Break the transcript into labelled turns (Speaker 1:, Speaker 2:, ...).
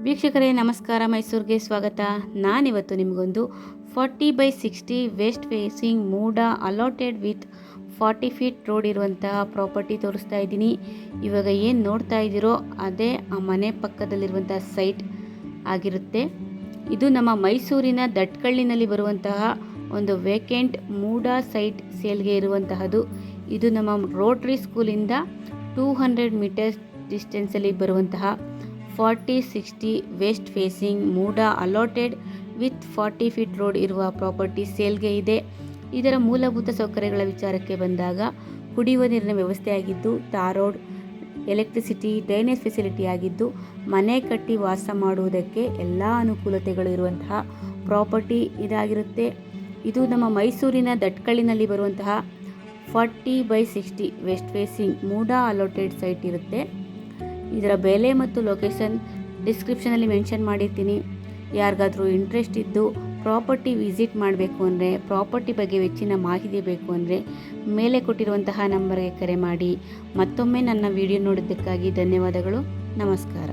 Speaker 1: ವೀಕ್ಷಕರೇ ನಮಸ್ಕಾರ, ಮೈಸೂರಿಗೆ ಸ್ವಾಗತ. ನಾನಿವತ್ತು ನಿಮಗೊಂದು 40/60 west facing MUDA allotted with 40 feet road ಇರುವಂತಹ ಪ್ರಾಪರ್ಟಿ ತೋರಿಸ್ತಾ ಇದ್ದೀನಿ. ಇವಾಗ ಏನು ನೋಡ್ತಾ ಇದ್ದೀರೋ ಅದೇ ಆ ಮನೆ ಪಕ್ಕದಲ್ಲಿರುವಂತಹ ಸೈಟ್ ಆಗಿರುತ್ತೆ. ಇದು ನಮ್ಮ ಮೈಸೂರಿನ ದಟ್ಕಳ್ಳಿನಲ್ಲಿ ಬರುವಂತಹ ಒಂದು ವೇಕೆಂಟ್ ಮೂಡಾ ಸೈಟ್ ಸೇಲ್ಗೆ ಇರುವಂತಹದ್ದು. ಇದು ನಮ್ಮ ರೋಟ್ರಿ ಸ್ಕೂಲಿಂದ 200 ಮೀಟರ್ಸ್ ಡಿಸ್ಟೆನ್ಸಲ್ಲಿ ಬರುವಂತಹ 40/60 west facing MUDA allotted with 40 feet road ಇರುವ ಪ್ರಾಪರ್ಟಿ ಸೇಲ್ಗೆ ಇದೆ. ಇದರ ಮೂಲಭೂತ ಸೌಕರ್ಯಗಳ ವಿಚಾರಕ್ಕೆ ಬಂದಾಗ ಕುಡಿಯುವ ನೀರಿನ ವ್ಯವಸ್ಥೆ ಆಗಿದ್ದು, tar road, electricity, drainage facility ಆಗಿದ್ದು, ಮನೆ ಕಟ್ಟಿ ವಾಸ ಮಾಡುವುದಕ್ಕೆ ಎಲ್ಲ ಅನುಕೂಲತೆಗಳು ಇರುವಂತಹ ಪ್ರಾಪರ್ಟಿ ಇದಾಗಿರುತ್ತೆ. ಇದು ನಮ್ಮ ಮೈಸೂರಿನ ದಟ್ಕಳ್ಳಿನಲ್ಲಿ ಬರುವಂತಹ 40/60 west facing MUDA allotted site ಇರುತ್ತೆ. ಇದರ ಬೆಲೆ ಮತ್ತು ಲೊಕೇಶನ್ ಡಿಸ್ಕ್ರಿಪ್ಷನಲ್ಲಿ ಮೆನ್ಷನ್ ಮಾಡಿರ್ತೀನಿ. ಯಾರಿಗಾದರೂ ಇಂಟ್ರೆಸ್ಟ್ ಇದ್ದು ಪ್ರಾಪರ್ಟಿ ವಿಸಿಟ್ ಮಾಡಬೇಕು ಅಂದರೆ, ಪ್ರಾಪರ್ಟಿ ಬಗ್ಗೆ ಹೆಚ್ಚಿನ ಮಾಹಿತಿ ಬೇಕು ಅಂದರೆ ಮೇಲೆ ಕೊಟ್ಟಿರುವಂತಹ ನಂಬರ್ಗೆ ಕರೆ ಮಾಡಿ. ಮತ್ತೊಮ್ಮೆ ನನ್ನ ವಿಡಿಯೋ ನೋಡಿದ್ದಕ್ಕಾಗಿ ಧನ್ಯವಾದಗಳು. ನಮಸ್ಕಾರ.